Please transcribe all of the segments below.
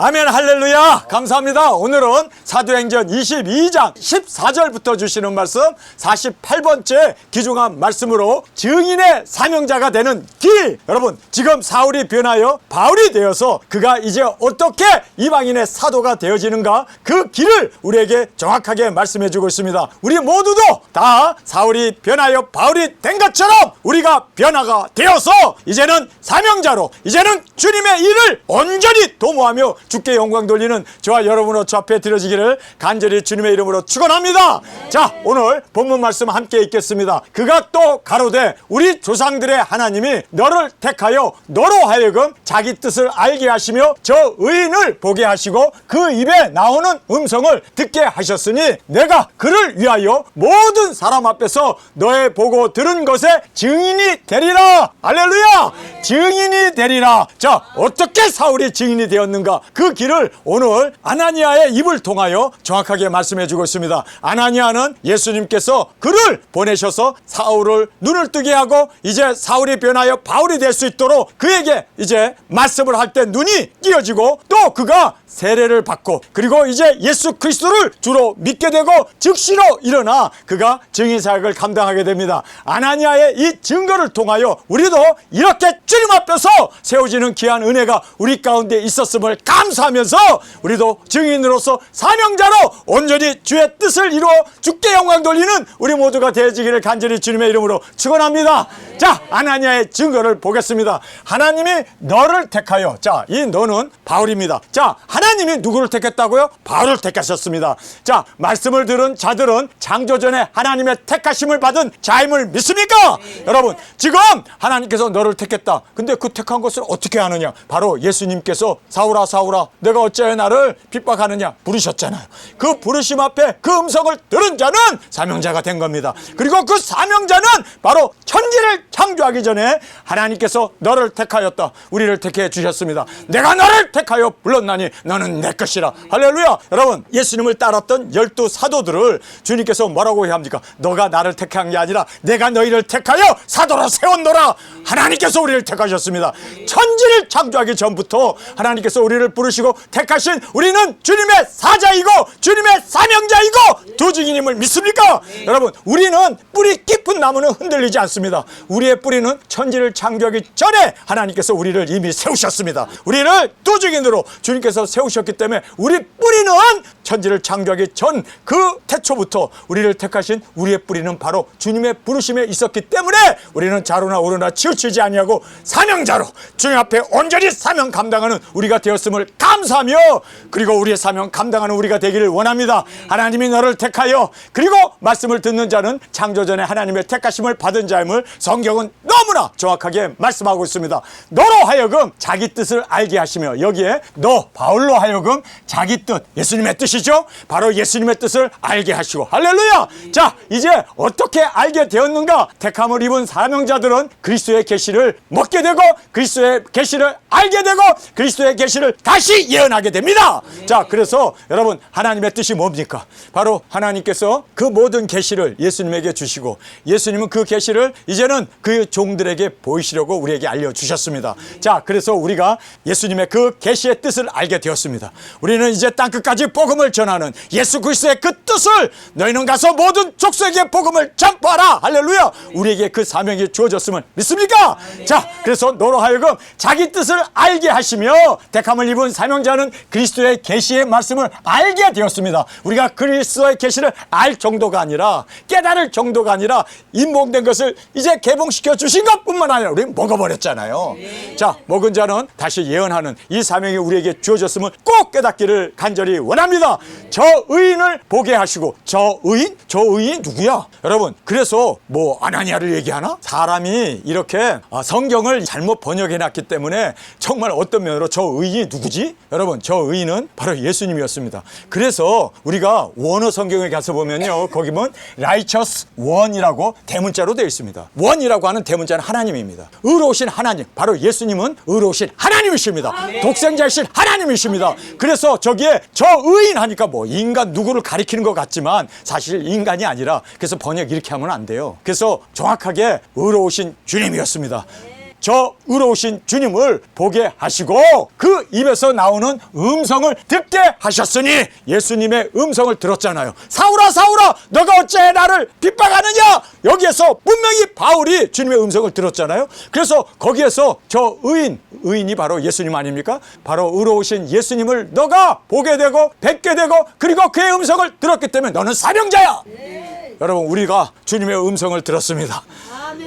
아멘, 할렐루야. 감사합니다. 오늘은 사도행전 22장 14절부터 주시는 말씀 48번째 귀중한 말씀으로 증인의 사명자가 되는 길. 여러분, 지금 사울이 변하여 바울이 되어서 그가 이제 어떻게 이방인의 사도가 되어지는가, 그 길을 우리에게 정확하게 말씀해 주고 있습니다. 우리 모두도 다 사울이 변하여 바울이 된 것처럼 우리가 변화가 되어서 이제는 사명자로, 이제는 주님의 일을 온전히 도모하며 주께 영광 돌리는 저와 여러분의 주 앞에 드려지기를 간절히 주님의 이름으로 축원합니다. 자, 오늘 본문 말씀 함께 읽겠습니다. 그가 또 가로되 우리 조상들의 하나님이 너를 택하여 너로 하여금 자기 뜻을 알게 하시며 저 의인을 보게 하시고 그 입에 나오는 음성을 듣게 하셨으니 내가 그를 위하여 모든 사람 앞에서 너의 보고 들은 것에 증인이 되리라. 할렐루야. 증인이 되리라. 자, 어떻게 사울이 증인이 되었는가, 그 길을 오늘 아나니아의 입을 통하여 정확하게 말씀해 주고 있습니다. 아나니아는 예수님께서 그를 보내셔서 사울을 눈을 뜨게 하고 이제 사울이 변하여 바울이 될 수 있도록 그에게 이제 말씀을 할 때 눈이 띄어지고 또 그가 세례를 받고 그리고 이제 예수 그리스도를 주로 믿게 되고 즉시로 일어나 그가 증인 사역을 감당하게 됩니다. 아나니아의 이 증거를 통하여 우리도 이렇게 주님 앞에서 세워지는 귀한 은혜가 우리 가운데 있었음을 감사하면서 우리도 증인으로서 사명자로 온전히 주의 뜻을 이루어 주께 영광 돌리는 우리 모두가 되어지기를 간절히 주님의 이름으로 축원합니다. 자, 아나니아의 증거를 보겠습니다. 하나님이 너를 택하여, 자, 이 너는 바울입니다. 자, 하나님이 누구를 택했다고요? 바울을 택하셨습니다. 자, 말씀을 들은 자들은 창조전에 하나님의 택하심을 받은 자임을 믿습니까? 여러분, 지금 하나님께서 너를 택했다. 근데 그 택한 것을 어떻게 하느냐? 바로 예수님께서 사울아 사울아 내가 어찌하여 나를 핍박하느냐 부르셨잖아요. 그 부르심 앞에 그 음성을 들은 자는 사명자가 된 겁니다. 그리고 그 사명자는 바로 천지를 창조하기 전에 하나님께서 너를 택하였다. 우리를 택해 주셨습니다. 내가 너를 택하여 불렀나니 너는 내 것이라. 할렐루야. 여러분, 예수님을 따랐던 12 사도들을 주님께서 뭐라고 해야 합니까? 너가 나를 택한 게 아니라 내가 너희를 택하여 사도로 세웠노라. 하나님께서 우리를 택하셨습니다. 천지를 창조하기 전부터 하나님께서 우리를 부르시고 택하신 우리는 주님의 사자이고 주님의 사명자이고 두 증인임을 믿습니까? 여러분, 우리는 뿌리 깊은 나무는 흔들리지 않습니다. 우리의 뿌리는 천지를 창조하기 전에 하나님께서 우리를 이미 세우셨습니다. 우리를 두 증인으로 주님께서 세우셨기 때문에 우리 뿌리는 천지를 창조하기 전 그 태초부터 우리를 택하신 우리의 뿌리는 바로 주님의 부르심에 있었기 때문에 우리는 좌로나 우로나 치우치지 아니하고 사명자로 주님 앞에 온전히 사명 감당하는 우리가 되었음을 감사하며 그리고 우리의 사명 감당하는 우리가 되기를 원합니다. 하나님이 너를 택하여 그리고 말씀을 듣는 자는 창조전에 하나님의 택하심을 받은 자임을 성경은 너무나 정확하게 말씀하고 있습니다. 너로 하여금 자기 뜻을 알게 하시며, 여기에 너 바울로 하여금 자기 뜻, 예수님의 뜻이죠. 바로 예수님의 뜻을 알게 하시고, 할렐루야. 자, 이제 어떻게 알게 되었는가? 택함을 입은 사명자들은 그리스도의 계시를 먹게 되고 그리스도의 계시를 알게 되고 그리스도의 계시를 다시 예언하게 됩니다. 자, 그래서 여러분, 하나님의 뜻이 뭡니까? 바로 하나님께서 그 모든 계시를 예수님에게 주시고 예수님은 그 계시를 이제는 그 종들에게 보이시려고 우리에게 알려주셨습니다. 자, 그래서 우리가 예수님의 그 계시의 뜻을 알게 되었습니다. 우리는 이제 땅끝까지 복음을 전하는 예수 그리스도의 그 뜻을 너희는 가서 모든 족속에게 복음을 전파하라. 할렐루야. 우리에게 그 사명이 주어졌음을 믿습니까? 자, 그래서 너로 하여금 자기 뜻을 알게 하시며 택함을 입은 사명자는 그리스도의 계시의 말씀을 알게 되었습니다. 우리가 그리스도의 계시를 알 정도가 아니라 깨달을 정도가 아니라 인봉된 것을 이제 개봉시켜 주신 것뿐만 아니라 우리는 먹어버렸잖아요. 자, 먹은 자는 다시 예언하는 이 사명이 우리에게 주어졌음을 꼭 깨닫기를 간절히 원합니다. 저 의인을 보게 하시고, 저 의인이 누구야? 여러분, 그래서 뭐 아나니아를 얘기하나? 사람이 이렇게 성경을 잘못 번역해놨기 때문에 정말 어떤 면으로 저 의인이 누구지? 여러분, 저 의인은 바로 예수님이었습니다. 그래서 우리가 원어 성경에 가서 보면요, 거기 보면 righteous one이라고 대문자로 되어 있습니다. 원이라고 하는 대문자는 하나님입니다. 의로우신 하나님, 바로 예수님은 의로우신 하나님이십니다. 독생자이신 하나님이십니다. 그래서 저기에 저 의인 하니까 뭐 인간 누구를 가리키는 것 같지만 사실 인간이 아니라, 그래서 번역 이렇게 하면 안 돼요. 그래서 정확하게 의로우신 주님이었습니다. 저 의로우신 주님을 보게 하시고 그 입에서 나오는 음성을 듣게 하셨으니 예수님의 음성을 들었잖아요. 사울아 사울아 너가 어째 나를 핍박하느냐. 여기에서 분명히 바울이 주님의 음성을 들었잖아요. 그래서 거기에서 저 의인이 바로 예수님 아닙니까? 바로 의로우신 예수님을 너가 보게 되고 뵙게 되고 그리고 그의 음성을 들었기 때문에 너는 사명자야. 여러분 우리가 주님의 음성을 들었습니다.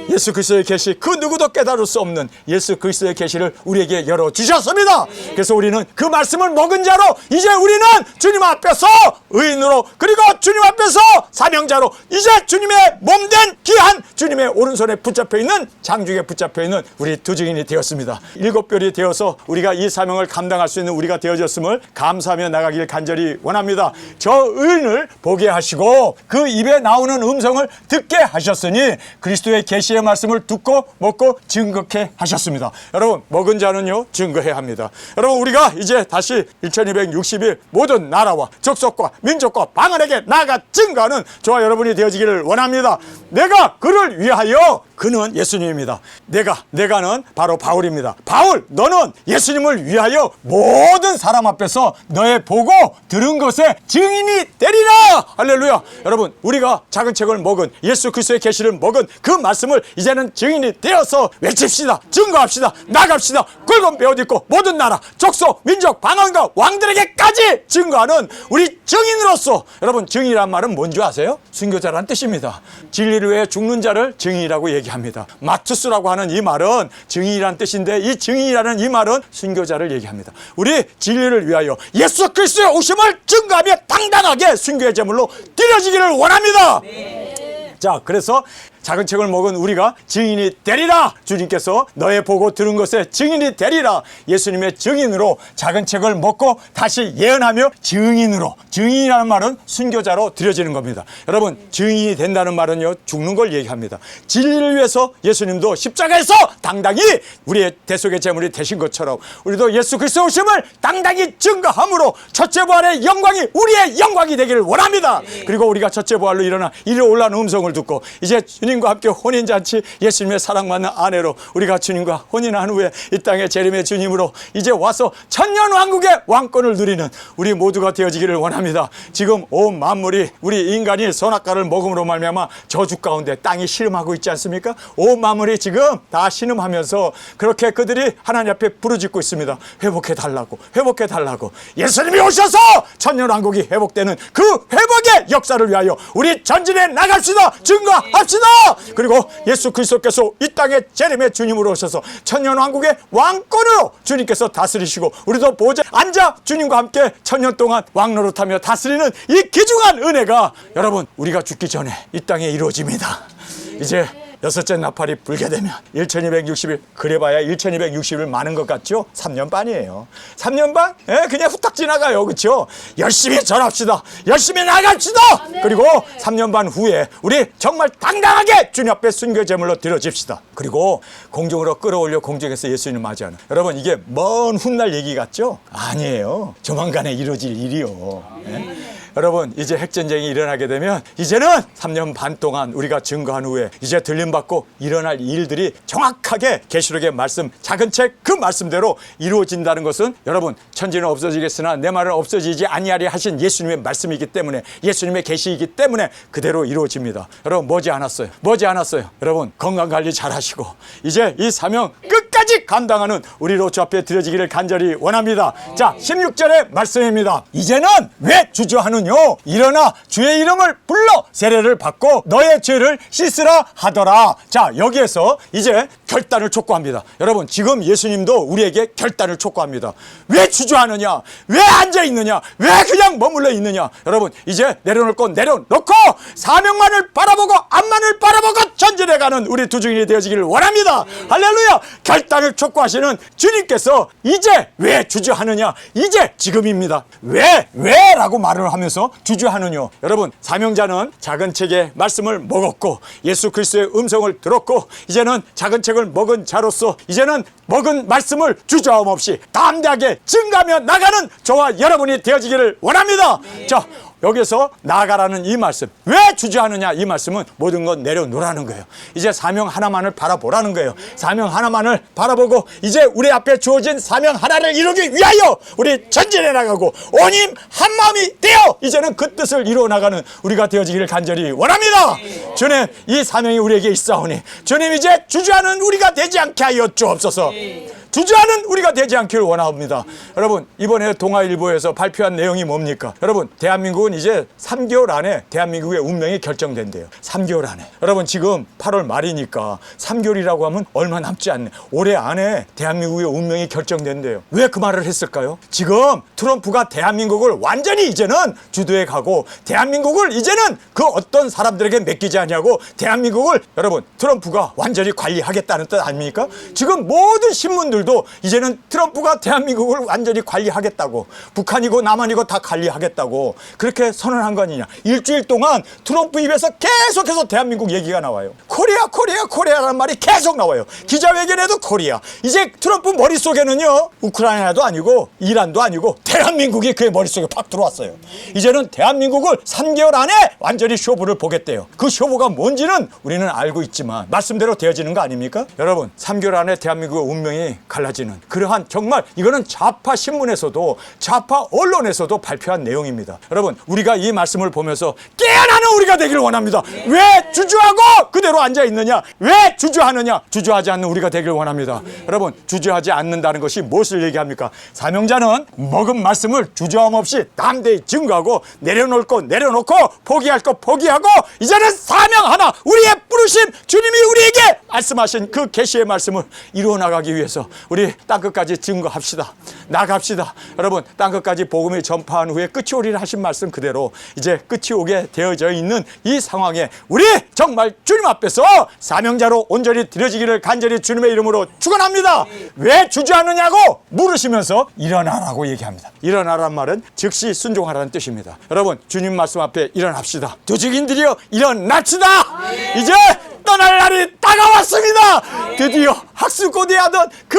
예수 그리스도의 계시, 그 누구도 깨달을 수 없는 예수 그리스도의 계시를 우리에게 열어주셨습니다. 그래서 우리는 그 말씀을 먹은 자로 이제 우리는 주님 앞에서 의인으로 그리고 주님 앞에서 사명자로 이제 주님의 몸된 귀한 주님의 오른손에 붙잡혀 있는 장중에 붙잡혀 있는 우리 두 증인이 되었습니다. 7별이 되어서 우리가 이 사명을 감당할 수 있는 우리가 되어졌음을 감사하며 나가길 간절히 원합니다. 저 의인을 보게 하시고 그 입에 나오는 음성을 듣게 하셨으니 그리스도의 계시의 말씀을 듣고 먹고 증거케 하셨습니다. 여러분 먹은 자는요 증거해야 합니다. 여러분 우리가 이제 다시 1260일 모든 나라와 족속과 민족과 방언에게 나아가 증거하는 저와 여러분이 되어지기를 원합니다. 내가 그를 위하여 그는 예수님입니다. 내가는 바로 바울입니다. 바울 너는 예수님을 위하여 모든 사람 앞에서 너의 보고 들은 것에 증인이 되리라. 할렐루야. 여러분 우리가 작은 책을 먹은 예수 그리스도의 계시를 먹은 그 말씀을 이제는 증인이 되어서 외칩시다. 증거합시다. 나갑시다. 굵은 베옷 입고 모든 나라 족속 민족 방언과 왕들에게까지 증거하는 우리 증인으로서 여러분 증인이란 말은 뭔지 아세요? 순교자란 뜻입니다. 진리를 위해 죽는 자를 증인이라고 얘기합니다. 마투스라고 하는 이 말은 증인이란 뜻인데 이 증인이라는 이 말은 순교자를 얘기합니다. 우리 진리를 위하여 예수 그리스도의 오심을 증거하며 당당하게 순교의 제물로 드려지기를 원합니다. 자 그래서 작은 책을 먹은 우리가 증인이 되리라. 주님께서 너의 보고 들은 것에 증인이 되리라. 예수님의 증인으로 작은 책을 먹고 다시 예언하며 증인으로, 증인이라는 말은 순교자로 드려지는 겁니다. 여러분 증인이 된다는 말은요 죽는 걸 얘기합니다. 진리를 위해서 예수님도 십자가에서 당당히 우리의 대속의 제물이 되신 것처럼 우리도 예수 그리스도 오심을 당당히 증거함으로 첫째 부활의 영광이 우리의 영광이 되기를 원합니다. 그리고 우리가 첫째 부활로 일어나 이리로 올라오는 음성을 듣고 이제 주님과 함께 혼인잔치 예수님의 사랑받는 아내로 우리가 주님과 혼인한 후에 이 땅에 재림의 주님으로 이제 와서 천년왕국의 왕권을 누리는 우리 모두가 되어지기를 원합니다. 지금 온 만물이 우리 인간이 선악과를 먹음으로 말미암아 저주 가운데 땅이 신음하고 있지 않습니까? 온 만물이 지금 다 신음하면서 그렇게 그들이 하나님 앞에 부르짖고 있습니다. 회복해달라고 회복해달라고. 예수님이 오셔서 천년왕국이 회복되는 그 회복의 역사를 위하여 우리 전진해 나갑시다. 증거합시다. 그리고 예수 그리스도께서 이 땅에 재림의 주님으로 오셔서 천년왕국의 왕권으로 주님께서 다스리시고 우리도 보좌에 앉아 주님과 함께 천년 동안 왕노릇하며 다스리는 이 귀중한 은혜가 여러분 우리가 죽기 전에 이 땅에 이루어집니다. 이제 여섯째 나팔이 불게 되면 1260일 그래봐야 1260일 많은 것 같죠? 3년 반이에요. 3년 반? 그냥 후딱 지나가요. 그렇죠? 열심히 절합시다. 열심히 나갑시다. 그리고 3년 반 후에 우리 정말 당당하게 주님 앞에 순교 제물로 드려집시다. 그리고 공중으로 끌어올려 공중에서 예수님을 맞이하는. 여러분 이게 먼 훗날 얘기 같죠? 아니에요. 조만간에 이루어질 일이요. 여러분 이제 핵전쟁이 일어나게 되면 이제는 3년 반 동안 우리가 증거한 후에 이제 들림받고 일어날 일들이 정확하게 계시록의 말씀 작은 책 그 말씀대로 이루어진다는 것은 여러분 천지는 없어지겠으나 내 말은 없어지지 아니하리 하신 예수님의 말씀이기 때문에 예수님의 계시이기 때문에 그대로 이루어집니다. 여러분 머지않았어요. 여러분 건강관리 잘 하시고 이제 이 사명 끝까지 감당하는 우리로 주 앞에 드려지기를 간절히 원합니다. 자 16절의 말씀입니다. 이제는 왜 주저하느냐 일어나 주의 이름을 불러 세례를 받고 너의 죄를 씻으라 하더라. 자 여기에서 이제 결단을 촉구합니다. 여러분 지금 예수님도 우리에게 결단을 촉구합니다. 왜 주저하느냐, 왜 앉아있느냐, 왜 그냥 머물러 있느냐. 여러분 이제 내려놓을 건 내려놓고 사명만을 바라보고 앞만을 바라보고 전진해가는 우리 두 증인이 되어지기를 원합니다. 할렐루야. 결단을 촉구하시는 주님께서 이제 왜 주저하느냐, 이제 지금입니다. 왜 라고 말을 하면서 주저하느냐. 여러분 사명자는 작은 책의 말씀을 먹었고 예수 그리스도의 음성을 들었고 이제는 작은 책을 먹은 자로서 이제는 먹은 말씀을 주저함 없이 담대하게 증가하며 나가는 저와 여러분이 되어지기를 원합니다. 자 여기서 나아가라는 이 말씀, 왜 주저하느냐, 이 말씀은 모든 것 내려놓으라는 거예요. 이제 사명 하나만을 바라보라는 거예요. 사명 하나만을 바라보고 이제 우리 앞에 주어진 사명 하나를 이루기 위하여 우리 전진해 나가고 온힘 한마음이 되어 이제는 그 뜻을 이루어 나가는 우리가 되어지기를 간절히 원합니다. 주님, 이 사명이 우리에게 있사오니 주님, 이제 주저하는 우리가 되지 않게 하여 주옵소서. 주저하는 우리가 되지 않기를 원합니다. 여러분, 이번에 동아일보에서 발표한 내용이 뭡니까? 여러분, 대한민국은 이제 3개월 안에 대한민국의 운명이 결정된대요. 3개월 안에. 여러분, 지금 8월 말이니까 3개월이라고 하면 얼마 남지 않네. 올해 안에 대한민국의 운명이 결정된대요. 왜 그 말을 했을까요? 지금 트럼프가 대한민국을 완전히 이제는 주도해 가고 대한민국을 이제는 그 어떤 사람들에게 맡기지 않냐고 대한민국을 여러분 트럼프가 완전히 관리하겠다는 뜻 아닙니까? 지금 모든 신문들 도 이제는 트럼프가 대한민국을 완전히 관리하겠다고, 북한이고 남한이고 다 관리하겠다고 그렇게 선언한 거 아니냐. 일주일 동안 트럼프 입에서 계속해서 대한민국 얘기가 나와요. 코리아 코리아 코리아라는 말이 계속 나와요. 기자회견에도 코리아. 이제 트럼프 머릿속에는요, 우크라이나도 아니고 이란도 아니고 대한민국이 그의 머릿속에 팍 들어왔어요. 이제는 대한민국을 3개월 안에 완전히 쇼부를 보겠대요. 그 쇼부가 뭔지는 우리는 알고 있지만 말씀대로 되어지는 거 아닙니까? 여러분, 3개월 안에 대한민국의 운명이 갈라지는 그러한, 정말 이거는 좌파 신문에서도 좌파 언론에서도 발표한 내용입니다. 여러분, 우리가 이 말씀을 보면서 깨어나는 우리가 되기를 원합니다. 왜 주저하고 그대로 앉아 있느냐? 왜 주저하느냐? 주저하지 않는 우리가 되기를 원합니다. 여러분, 주저하지 않는다는 것이 무엇을 얘기합니까? 사명자는 먹은 말씀을 주저함 없이 담대히 증거하고 내려놓을 것 내려놓고 포기할 것 포기하고 이제는 사명 하나, 우리의 부르심, 주님이 우리에게 말씀하신 그 계시의 말씀을 이루어 나가기 위해서 우리 땅끝까지 증거합시다. 나갑시다. 여러분, 땅끝까지 복음을 전파한 후에 끝이 오리라 하신 말씀 그대로 이제 끝이 오게 되어져 있는 이 상황에 우리 정말 주님 앞에서 사명자로 온전히 드려지기를 간절히 주님의 이름으로 축원합니다. 왜 주저하느냐고 물으시면서 일어나라고 얘기합니다. 일어나라는 말은 즉시 순종하라는 뜻입니다. 여러분, 주님 말씀 앞에 일어납시다. 두직인들이여 일어납시다. 이제 떠날 날이 다가왔습니다. 드디어 학수고대하던 그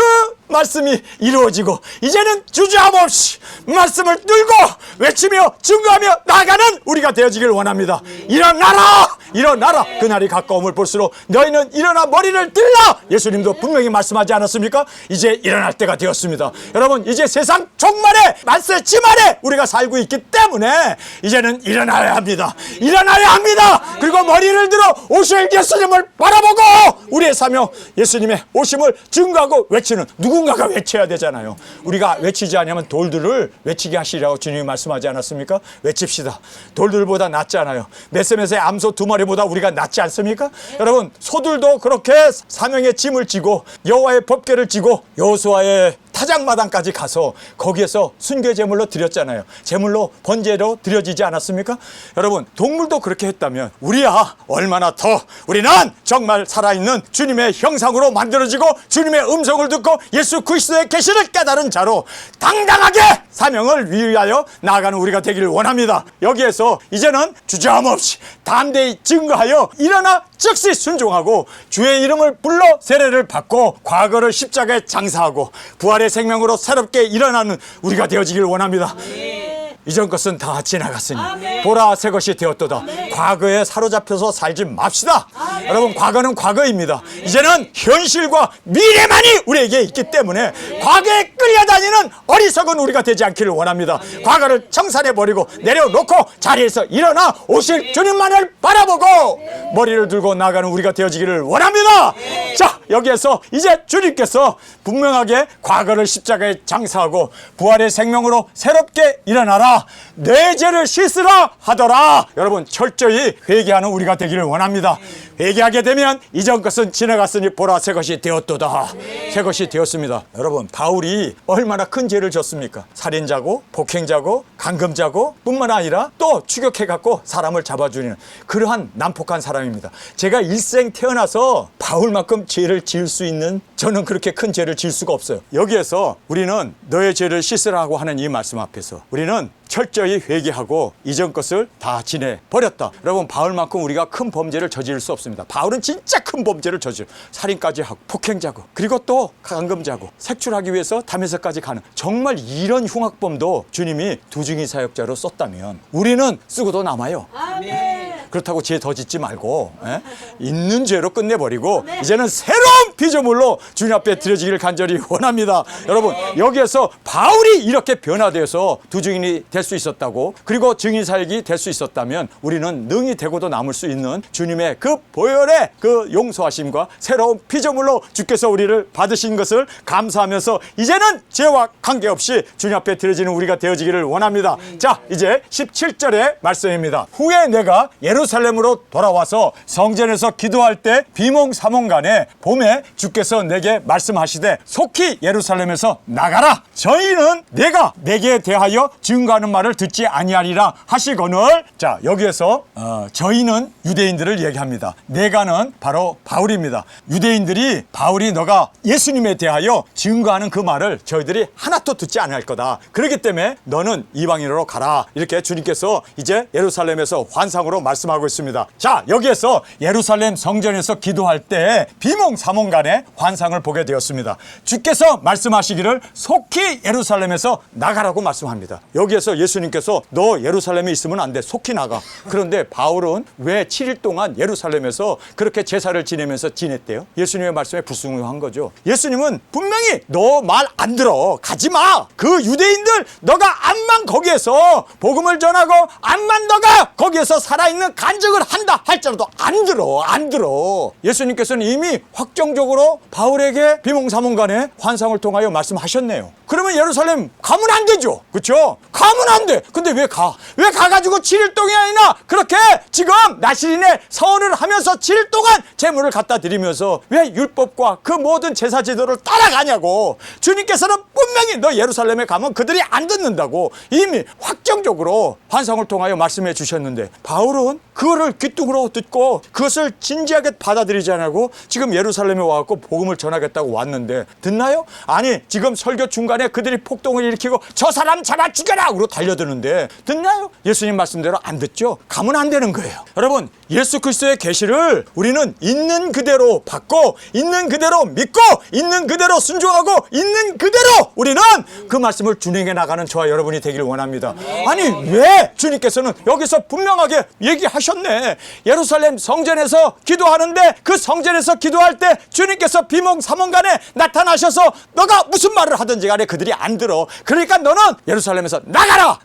말씀이 이루어지고 이제는 주저함 없이 말씀을 들고 외치며 증거하며 나가는 우리가 되어지길 원합니다. 일어나라! 일어나라! 그날이 가까움을 볼수록 너희는 일어나 머리를 들라! 예수님도 분명히 말씀하지 않았습니까? 이제 일어날 때가 되었습니다. 여러분, 이제 세상 종말에 만세 지말에 우리가 살고 있기 때문에 이제는 일어나야 합니다. 일어나야 합니다. 그리고 머리를 들어 오실 예수님을 바라보고 우리의 사명, 예수님의 오심을 증거하고 외치는 누군가가 외쳐야 되잖아요. 우리가 외치지 않으면 돌들을 외치게 하시라고 주님이 말씀하지 않았습니까? 외칩시다. 돌들보다 낫잖아요. 메세메세 암소 2마리보다 우리가 낫지 않습니까? 여러분, 소들도 그렇게 사명의 짐을 지고 여호와의 법궤를 지고 여호수아의 타작마당까지 가서 거기에서 순교 제물로 드렸잖아요. 제물로 번제로 드려지지 않았습니까? 여러분, 동물도 그렇게 했다면 우리야 얼마나 더, 우리는 정말 살아있는 주님의 형상으로 만들어지고 주님의 음성을 듣고 예수 그리스도의 계시를 깨달은 자로 당당하게 사명을 위하여 나아가는 우리가 되기를 원합니다. 여기에서 이제는 주저함 없이 담대히 증거하여 일어나 즉시 순종하고 주의 이름을 불러 세례를 받고 과거를 십자가에 장사하고 부활의 생명으로 새롭게 일어나는 우리가 되어지길 원합니다. 이전 것은 다 지나갔으니 보라 새 것이 되었도다. 과거에 사로잡혀서 살지 맙시다. 여러분, 과거는 과거입니다. 이제는 현실과 미래만이 우리에게 있기 때문에 과거에 끌려다니는 어리석은 우리가 되지 않기를 원합니다. 과거를 청산해버리고 내려놓고 자리에서 일어나 오실 주님만을 바라보고 머리를 들고 나가는 우리가 되어지기를 원합니다. 자, 여기에서 이제 주님께서 분명하게 과거를 십자가에 장사하고 부활의 생명으로 새롭게 일어나라, 내 죄를 씻으라 하더라. 여러분, 철저히 회개하는 우리가 되기를 원합니다. 회개하게 되면 이전 것은 지나갔으니 보라 새 것이 되었도다. 새 것이 되었습니다. 여러분, 바울이 얼마나 큰 죄를 졌습니까? 살인자고 폭행자고 강금자고 뿐만 아니라 또 추격해갖고 사람을 잡아주는 그러한 난폭한 사람입니다. 제가 일생 태어나서 바울만큼 죄를 지을 수 있는, 저는 그렇게 큰 죄를 지을 수가 없어요. 여기에서 우리는 너의 죄를 씻으라고 하는 이 말씀 앞에서 우리는 철저히 회개하고 이전 것을 다 지내버렸다. 여러분, 바울만큼 우리가 큰 범죄를 저지를 수 없습니다. 바울은 진짜 큰 범죄를 저지르고 살인까지 하고 폭행자고 그리고 또 감금자고 색출하기 위해서 담에서까지 가는, 정말 이런 흉악범도 주님이 두중이 사역자로 썼다면 우리는 쓰고도 남아요. 아멘. 그렇다고 죄 더 짓지 말고 있는 죄로 끝내버리고 이제는 새로운 피조물로 주님 앞에 드려지기를 간절히 원합니다. 여러분, 여기에서 바울이 이렇게 변화되어서 두중인이 될 수 있었다고, 그리고 증인 사역이 될 수 있었다면 우리는 능히 되고도 남을 수 있는 주님의 그 보혈의 그 용서하심과 새로운 피조물로 주께서 우리를 받으신 것을 감사하면서 이제는 죄와 관계없이 주님 앞에 드려지는 우리가 되어지기를 원합니다. 자, 이제 17절의 말씀입니다. 후에 내가 예루살렘으로 돌아와서 성전에서 기도할 때 비몽사몽간에 봄에 주께서 내게 말씀하시되 속히 예루살렘에서 나가라. 저희는 내가 내게 대하여 증거하는 말을 듣지 아니하리라 하시거늘. 자, 여기에서 저희는 유대인들을 얘기합니다. 내가는 바로 바울입니다. 유대인들이 바울이 너가 예수님에 대하여 증거하는 그 말을 저희들이 하나도 듣지 않을 거다. 그렇기 때문에 너는 이방인으로 가라. 이렇게 주님께서 이제 예루살렘에서 환상으로 말씀하고 있습니다. 자, 여기에서 예루살렘 성전에서 기도할 때 비몽사몽간에 환상을 보게 되었습니다. 주께서 말씀하시기를 속히 예루살렘에서 나가라고 말씀합니다. 여기에서 예수님께서 너 예루살렘에 있으면 안 돼. 속히 나가. 그런데 바울은 왜 7일 동안 예루살렘에서 그렇게 제사를 지내면서 지냈대요? 예수님의 말씀에 불순종한 거죠. 예수님은 분명히 너 말 안 들어. 가지 마. 그 유대인들 너가 암만 거기에서 복음을 전하고 암만 너가 거기에서 살아있는 간증을 한다 할지라도 안 들어. 예수님께서는 이미 확정적으로 바울에게 비몽사몽간에 환상을 통하여 말씀하셨네요. 그러면 예루살렘 가면 안 되죠. 그렇죠? 가면 안 돼. 근데 왜 가? 왜 가가지고 7일 동안이나 그렇게 지금 나시린의 서원을 하면서 7일 동안 제물을 갖다 드리면서 왜 율법과 그 모든 제사 제도를 따라가냐고. 주님께서는 분명히 너 예루살렘에 가면 그들이 안 듣는다고 이미 확정적으로 환상을 통하여 말씀해 주셨는데 바울은 그거를 귀뚱으로 듣고 그것을 진지하게 받아들이지 않고 지금 예루살렘에 와서 복음을 전하겠다고 왔는데 듣나요? 아니, 지금 설교 중간에 그들이 폭동을 일으키고 저 사람 잡아 죽여라! 그러고 달려드는데 듣나요? 예수님 말씀대로 안 듣죠? 가면 안 되는 거예요. 여러분, 예수 그리스도의 계시를 우리는 있는 그대로 받고 있는 그대로 믿고 있는 그대로 순종하고 있는 그대로 우리는 그 말씀을 준행해 나가는 저와 여러분이 되기를 원합니다. 아니, 왜 주님께서는 여기서 분명하게 얘기하셨네. 예루살렘 성전에서 기도하는데 그 성전에서 기도할 때 주님께서 비몽사몽간에 나타나셔서 너가 무슨 말을 하든지 간에 그들이 안 들어. 그러니까 너는 예루살렘에서 나가라.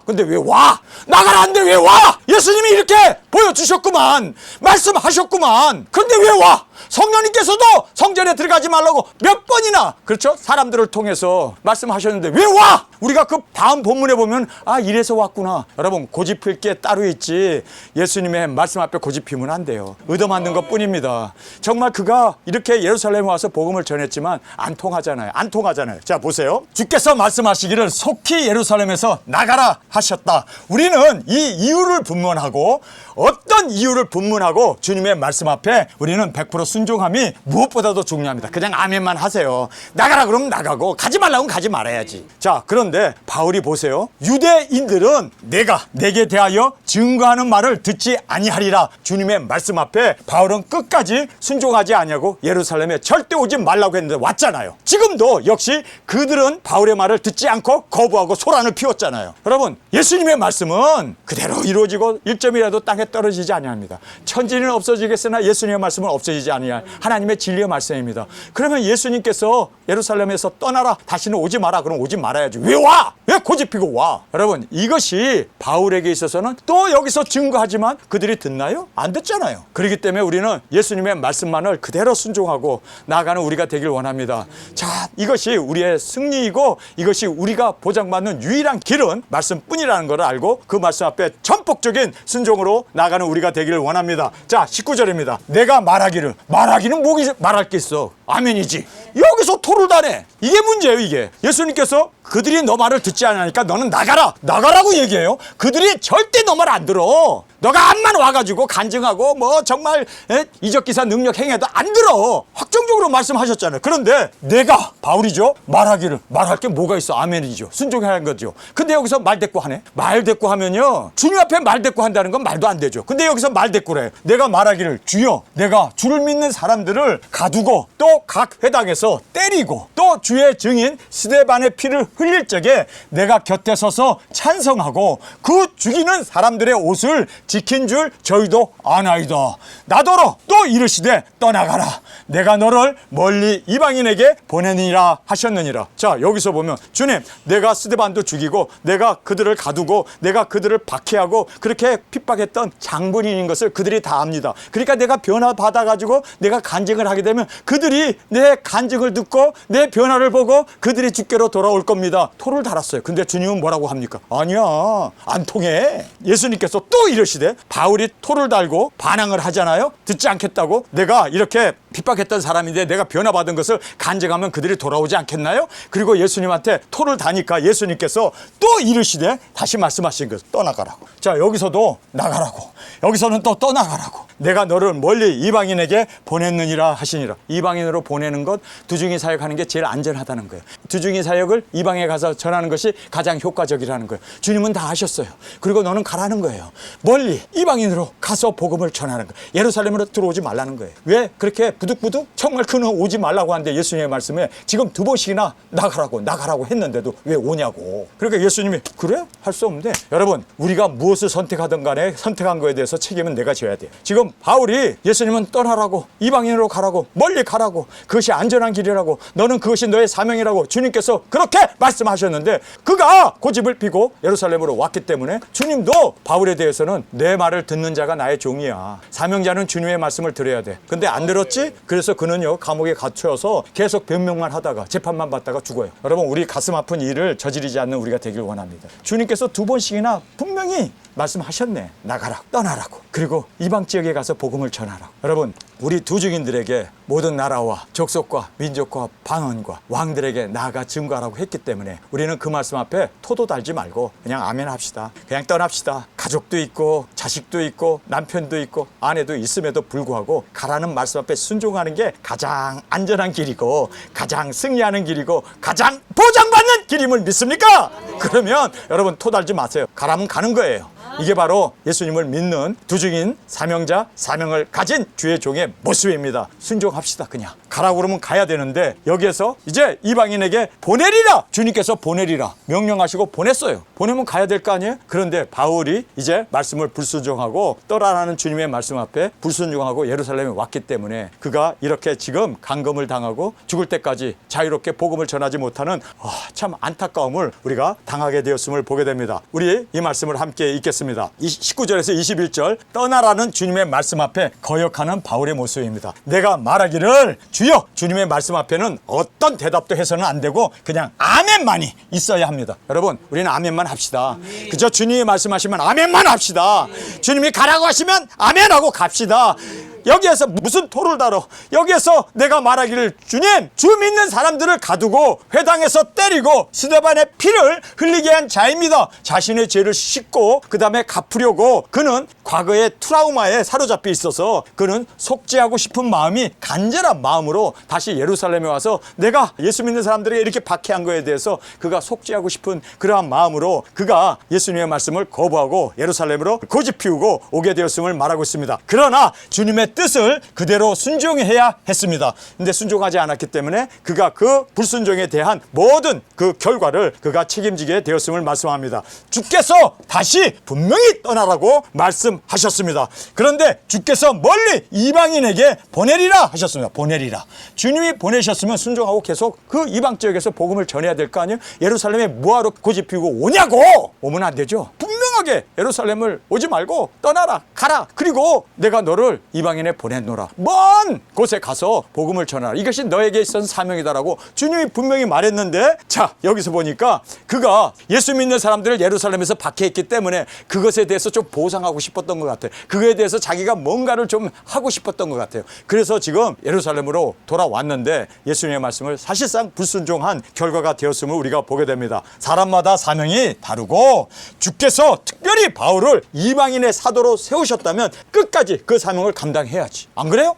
근데 왜 와? 나가라 하는데 왜 와? 예수님이 이렇게 보여주셨구만. 말씀하셨구만. 근데 왜 와? 성령님께서도 성전에 들어가지 말라고 몇 번이나, 그렇죠? 사람들을 통해서 말씀하셨는데 왜 와? 우리가 그 다음 본문에 보면 이래서 왔구나. 여러분, 고집 필 게 따로 있지 예수님의 말씀 앞에 고집 피면 안 돼요. 얻어맞는 것 뿐입니다. 정말 그가 이렇게 예루살렘에 와서 복음을 전했지만 안 통하잖아요. 자, 보세요. 주께서 말씀하시기를 속히 예루살렘에서 나가라 하셨다. 우리는 이 이유를 분문하고 어떤 이유를 분문하고 주님의 말씀 앞에 우리는 100% 순종함이 무엇보다도 중요합니다. 그냥 아멘만 하세요. 나가라 그러면 나가고 가지 말라면 가지 말아야지. 자, 그런데 바울이 보세요. 유대인들은 내가 내게 대하여 증거하는 말을 듣지 아니하리라. 주님의 말씀 앞에 바울은 끝까지 순종하지 아니하고 예루살렘에 절대 오지 말라고 했는데 왔잖아요. 지금도 역시 그들은 바울의 말을 듣지 않고 거부하고 소란을 피웠잖아요. 여러분, 예수님의 말씀은 그대로 이루어지고 1점이라도 땅에 떨어지지 아니합니다. 천지는 없어지겠으나 예수님의 말씀은 없어지지 아니할 하나님의 진리의 말씀입니다. 그러면 예수님께서 예루살렘에서 떠나라, 다시는 오지 마라, 그럼 오지 말아야지. 왜 와? 왜 고집피고 와? 여러분, 이것이 바울에게 있어서는 또 여기서 증거하지만 그들이 듣나요? 안 듣잖아요. 그렇기 때문에 우리는 예수님의 말씀만을 그대로 순종하고 나아가는 우리가 되길 원합니다. 자, 이것이 우리의 승리이고 이것이 우리가 보장받는 유일한 길은 말씀뿐이라는 걸 알고 그 말씀 앞에 전폭적인 순종으로 나아가는 우리가 되기를 원합니다. 자, 19절입니다. 내가 말하기는 뭐기 말할 게 있어. 아멘이지. 여기서 토를 다네. 이게 문제예요. 이게 예수님께서 그들이 너 말을 듣지 않으니까 너는 나가라고 얘기해요. 그들이 절대 너 말 안 들어. 너가 암만 와가지고 간증하고 뭐 정말 이적기사 능력 행해도 안 들어. 확정적으로 말씀하셨잖아요. 그런데 내가 바울이죠. 말할 게 뭐가 있어. 아멘이죠. 순종해야 하는 거죠. 근데 여기서 말대꾸하네. 말대꾸하면요, 주님 앞에 말대꾸한다는 건 말도 안 되죠. 근데 여기서 말대꾸래. 내가 말하기를, 주여, 내가 주를 믿는 사람들을 가두고 또 각 회당에서 때리고 또 주의 증인 스데반의 피를 흘릴 적에 내가 곁에 서서 찬성하고 그 죽이는 사람들의 옷을 지킨 줄 저희도 아나이다. 나더러 또 이르시되 떠나가라. 내가 너를 멀리 이방인에게 보내니라 하셨느니라. 자, 여기서 보면 주님, 내가 스데반도 죽이고 내가 그들을 가두고 내가 그들을 박해하고 그렇게 핍박했던 장본인인 것을 그들이 다 압니다. 그러니까 내가 변화 받아가지고 내가 간증을 하게 되면 그들이 내 간증을 듣고 내 변화를 보고 그들이 주께로 돌아올 겁니다. 토를 달았어요. 근데 주님은 뭐라고 합니까? 아니야, 안 통해. 예수님께서 또 이러시되, 바울이 토를 달고 반항을 하잖아요. 듣지 않겠다고. 내가 이렇게 핍박했던 사람인데 내가 변화받은 것을 간증하면 그들이 돌아오지 않겠나요? 그리고 예수님한테 토를 다니까 예수님께서 또 이르시되, 다시 말씀하신 것, 떠나가라고. 자, 여기서도 나가라고, 여기서는 또 떠나가라고. 내가 너를 멀리 이방인에게 보냈느니라 하시니라. 이방인으로 보내는 것, 두중이 사역하는 게 제일 안전하다는 거예요. 두중이 사역을 이방에 가서 전하는 것이 가장 효과적이라는 거예요. 주님은 다 하셨어요. 그리고 너는 가라는 거예요. 멀리 이방인으로 가서 복음을 전하는 거예요. 예루살렘으로 들어오지 말라는 거예요. 왜 그렇게 부득부득 정말 그는 오지 말라고 하는데 예수님의 말씀에 지금 2번씩이나 나가라고 했는데도 왜 오냐고. 그러니까 예수님이 그래? 할 수 없는데, 여러분, 우리가 무엇을 선택하든 간에 선택한 거에 대해서 책임은 내가 져야 돼요. 지금 바울이 예수님은 떠나라고, 이방인으로 가라고, 멀리 가라고, 그것이 안전한 길이라고, 너는 그것이 너의 사명이라고 주님께서 그렇게 말씀하셨는데, 그가 고집을 피고 예루살렘으로 왔기 때문에 주님도 바울에 대해서는 내 말을 듣는 자가 나의 종이야. 사명자는 주님의 말씀을 들어야 돼. 근데 안 들었지? 그래서 그는요, 감옥에 갇혀서 계속 변명만 하다가 재판만 받다가 죽어요. 여러분, 우리 가슴 아픈 일을 저지르지 않는 우리가 되길 원합니다. 주님께서 2번씩이나 분명히 말씀하셨네. 나가라, 떠나라고. 그리고 이방 지역에 가서 복음을 전하라. 여러분, 우리 두중인들에게 모든 나라와 족속과 민족과 방언과 왕들에게 나아가 증거하라고 했기 때문에 우리는 그 말씀 앞에 토도 달지 말고 그냥 아멘 합시다. 그냥 떠납시다. 가족도 있고 자식도 있고 남편도 있고 아내도 있음에도 불구하고 가라는 말씀 앞에 순종하는 게 가장 안전한 길이고 가장 승리하는 길이고 가장 보장받는 길임을 믿습니까? 그러면 여러분, 토 달지 마세요. 가라면 가는 거예요. 이게 바로 예수님을 믿는 두중인 사명자, 사명을 가진 주의 종의 모습입니다. 순종합시다. 그냥 가라고 그러면 가야 되는데, 여기에서 이제 이방인에게 보내리라, 주님께서 보내리라 명령하시고 보냈어요. 보내면 가야 될 거 아니에요? 그런데 바울이 이제 말씀을 불순종하고 떠나라는 주님의 말씀 앞에 불순종하고 예루살렘에 왔기 때문에 그가 이렇게 지금 감금을 당하고 죽을 때까지 자유롭게 복음을 전하지 못하는 참 안타까움을 우리가 당하게 되었음을 보게 됩니다. 우리 이 말씀을 함께 읽겠습니다. 19절에서 21절, 떠나라는 주님의 말씀 앞에 거역하는 바울의 모습입니다. 내가 말하기를, 주여, 주님의 말씀 앞에는 어떤 대답도 해서는 안 되고 그냥 아멘만이 있어야 합니다. 여러분, 우리는 아멘만 합시다. 그저 주님이 말씀하시면 아멘만 합시다. 주님이 가라고 하시면 아멘하고 갑시다. 여기에서 무슨 토를 달어? 여기에서 내가 말하기를, 주님, 주 믿는 사람들을 가두고 회당에서 때리고 스데반의 피를 흘리게 한 자입니다. 자신의 죄를 씻고 그 다음에 갚으려고 그는 과거의 트라우마에 사로잡혀 있어서 그는 속죄하고 싶은 마음이 간절한 마음으로 다시 예루살렘에 와서 내가 예수 믿는 사람들에게 이렇게 박해한 거에 대해서 그가 속죄하고 싶은 그러한 마음으로 그가 예수님의 말씀을 거부하고 예루살렘으로 고집 피우고 오게 되었음을 말하고 있습니다. 그러나 주님의 뜻을 그대로 순종해야 했습니다. 근데 순종하지 않았기 때문에 그가 그 불순종에 대한 모든 그 결과를 그가 책임지게 되었음을 말씀합니다. 주께서 다시 분명히 떠나라고 말씀하셨습니다. 그런데 주께서 멀리 이방인에게 보내리라 하셨습니다. 보내리라. 주님이 보내셨으면 순종하고 계속 그 이방 지역에서 복음을 전해야 될 거 아니에요? 예루살렘에 뭐하러 고집 피우고 오냐고! 오면 안 되죠. 분명하게 예루살렘을 오지 말고 떠나라, 가라. 그리고 내가 너를 이방인에 보냈노라. 먼 곳에 가서 복음을 전하라. 이것이 너에게 있어서 사명이다라고 주님이 분명히 말했는데, 자, 여기서 보니까 그가 예수 믿는 사람들을 예루살렘에서 박해했기 때문에 그것에 대해서 좀 보상하고 싶었던 것 같아요. 그거에 대해서 자기가 뭔가를 좀 하고 싶었던 것 같아요. 그래서 지금 예루살렘으로 돌아왔는데 예수님의 말씀을 사실상 불순종한 결과가 되었음을 우리가 보게 됩니다. 사람마다 사명이 다르고 주께서 특별히 바울을 이방인의 사도로 세우셨다면 끝까지 그 사명을 감당해야지. 안 그래요?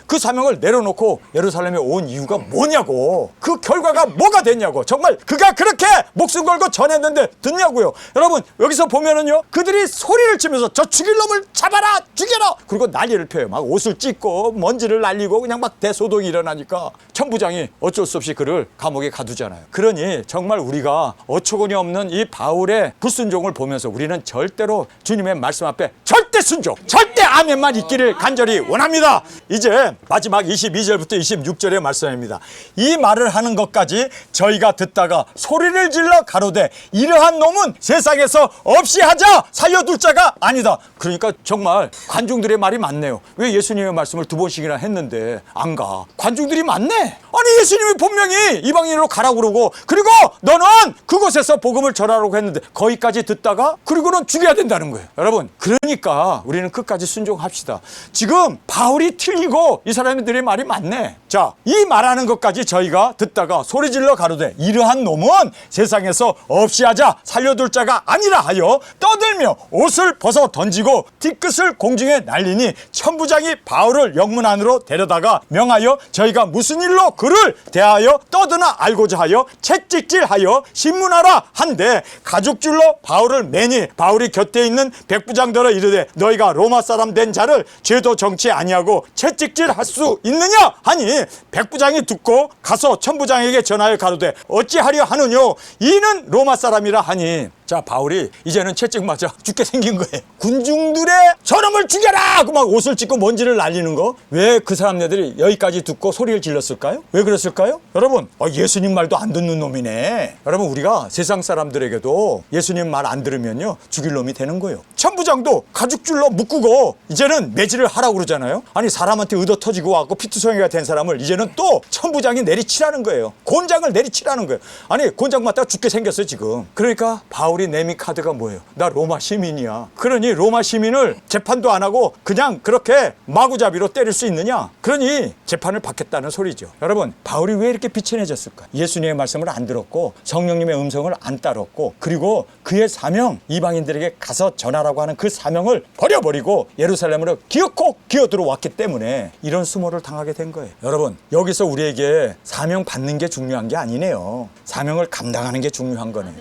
그 사명을 내려놓고 예루살렘에 온 이유가 뭐냐고. 그 결과가 뭐가 됐냐고. 정말 그가 그렇게 목숨 걸고 전했는데 듣냐고요. 여러분 여기서 보면은요, 그들이 소리를 치면서 저 죽일 놈을 잡아라, 죽여라, 그리고 난리를 펴요. 막 옷을 찢고 먼지를 날리고 그냥 막 대소동이 일어나니까 천부장이 어쩔 수 없이 그를 감옥에 가두잖아요. 그러니 정말 우리가 어처구니 없는 이 바울의 불순종을 보면서 우리는 절대로 주님의 말씀 앞에 절대 순종, 절대 아멘만 있기를 간절히 원합니다. 이제 마지막 22절부터 26절의 말씀입니다. 이 말을 하는 것까지 저희가 듣다가 소리를 질러 가로되 이러한 놈은 세상에서 없이 하자 살려둘 자가 아니다. 그러니까 정말 관중들의 말이 많네요. 왜 예수님의 말씀을 2번씩이나 했는데 안 가? 관중들이 많네. 아니 예수님이 분명히 이방인으로 가라고 그러고, 그리고 너는 그곳에서 복음을 전하라고 했는데 거기까지 듣다가 그리고는 죽여야 된다는 거예요. 여러분 그러니까 우리는 끝까지 순종합시다. 지금 바울이 틀리고 이 사람들의 말이 맞네. 자, 이 말하는 것까지 저희가 듣다가 소리질러 가로되 이러한 놈은 세상에서 없이 하자 살려둘 자가 아니라 하여 떠들며 옷을 벗어 던지고 뒤끝을 공중에 날리니 천부장이 바울을 영문 안으로 데려다가 명하여 저희가 무슨 일로 그를 대하여 떠드나 알고자 하여 채찍질하여 신문하라 한데 가죽줄로 바울을 매니 바울이 곁에 있는 백부장들어 이르되 너희가 로마 사람 된 자를 죄도 정치 아니하고 채찍질할 수 있느냐 하니 백부장이 듣고 가서 천부장에게 전하여 가로되 어찌하려 하느뇨 이는 로마 사람이라 하니, 자 바울이 이제는 채찍 맞아 죽게 생긴 거예요. 군중들의 저놈을 죽여라 그 막 옷을 찢고 먼지를 날리는 거, 왜 그 사람들이 여기까지 듣고 소리를 질렀을까요? 왜 그랬을까요? 여러분 예수님 말도 안 듣는 놈이네. 여러분 우리가 세상 사람들에게도 예수님 말 안 들으면요 죽일 놈이 되는 거예요. 천부장도 가죽줄로 묶고 이제는 매질을 하라고 그러잖아요. 아니 사람한테 의도 터지고 와서 피투성이가 된 사람을 이제는 또 천부장이 내리치라는 거예요. 곤장을 내리치라는 거예요. 아니 곤장 맞다가 죽게 생겼어요 지금. 그러니까 바울이 내민 카드가 뭐예요? 나 로마 시민이야. 그러니 로마 시민을 재판도 안 하고 그냥 그렇게 마구잡이로 때릴 수 있느냐? 그러니 재판을 받겠다는 소리죠. 여러분 바울이 왜 이렇게 비천해졌을까? 예수님의 말씀을 안 들었고 성령님의 음성을 안 따랐고, 그리고 그의 사명, 이방인들에게 가서 전하라고 하는 그 사명을 버려버리고 예루살렘으로 기어코 기어들어왔기 때문에 이런 수모를 당하게 된 거예요. 여러분 여기서 우리에게 사명 받는 게 중요한 게 아니네요. 사명을 감당하는 게 중요한 거네요.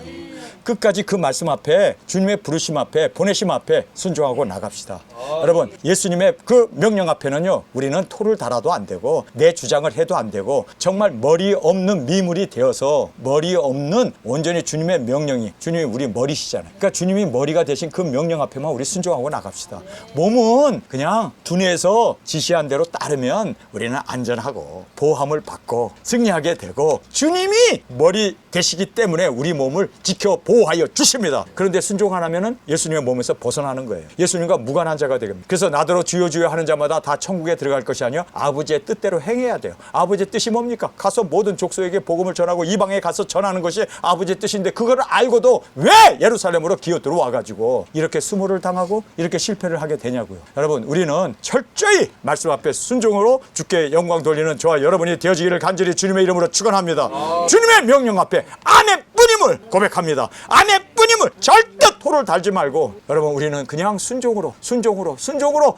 끝까지 그 말씀 앞에, 주님의 부르심 앞에, 보내심 앞에 순종하고 나갑시다. 여러분 예수님의 그 명령 앞에는요 우리는 토를 달아도 안 되고 내 주장을 해도 안 되고 정말 머리 없는 미물이 되어서 머리 없는 온전히 주님의 명령이, 주님이 우리 머리시잖아요. 그러니까 주님이 머리가 되신 그 명령 앞에만 우리 순종하고 나갑시다. 몸은 그냥 두뇌에서 지시한 대로 따르면 우리는 안전하고 보함을 받고 승리하게 되고 주님이 머리 되시기 때문에 우리 몸을 지켜 보호하여 주십니다. 그런데 순종 안 하면은 예수님의 몸에서 벗어나는 거예요. 예수님과 무관한 자가 되겠습니다. 그래서 나더러 주여 주여 하는 자마다 다 천국에 들어갈 것이 아니요 아버지의 뜻대로 행해야 돼요. 아버지의 뜻이 뭡니까? 가서 모든 족속에게 복음을 전하고 이방에 가서 전하는 것이 아버지의 뜻인데 그거를 알고도 왜 예루살렘으로 기어 들어와 가지고 이렇게 수모를 당하고 이렇게 실패를 하게 되냐고요. 여러분 우리는 철저히 말씀 앞에 순종으로 주께 영광 돌리는 저와 여러분이 되어지기를 간절히 주님의 이름으로 축원합니다. 주님의 명령 앞에 아멘뿐임을 고백합니다. 아멘뿐임을 절대 토를 달지 말고 여러분 우리는 그냥 순종으로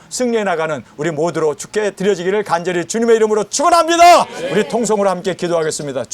승리해 나가는 우리 모두로 주께 드려지기를 간절히 주님의 이름으로 축원합니다. 우리 통성으로 함께 기도하겠습니다.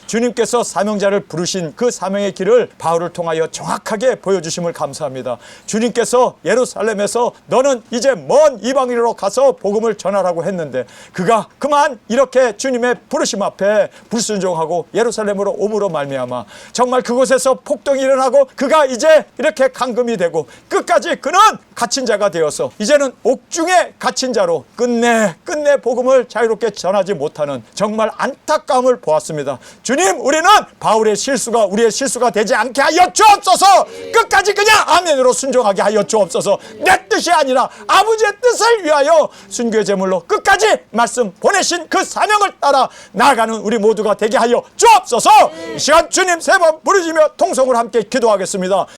주님께서 사명자를 부르신 그 사명의 길을 바울을 통하여 정확하게 보여주심을 감사합니다. 주님께서 예루살렘에서 너는 이제 먼 이방인으로 가서 복음을 전하라고 했는데 그가 그만 이렇게 주님의 부르심 앞에 불순종하고 예루살렘으로 옴으로 말미암아 정말 그곳에서 폭동이 일어나고 그가 이제 이렇게 감금이 되고 끝까지 그는 갇힌 자가 되어서 이제는 옥중에 갇힌 자로 끝내 복음을 자유롭게 전하지 못하는 정말 안타까움을 보았습니다. 주님 우리는 바울의 실수가 우리의 실수가 되지 않게 하여 주옵소서. 끝까지 그냥 아멘으로 순종하게 하여 주옵소서. 내 뜻이 아니라 아버지의 뜻을 위하여 순교의 제물로 끝까지 말씀 보내신 그 사명을 따라 나아가는 우리 모두가 되게 하여 주옵소서. 이 시간 주님 세 번 부르짖으며 통성을 함께 기도하겠습니다.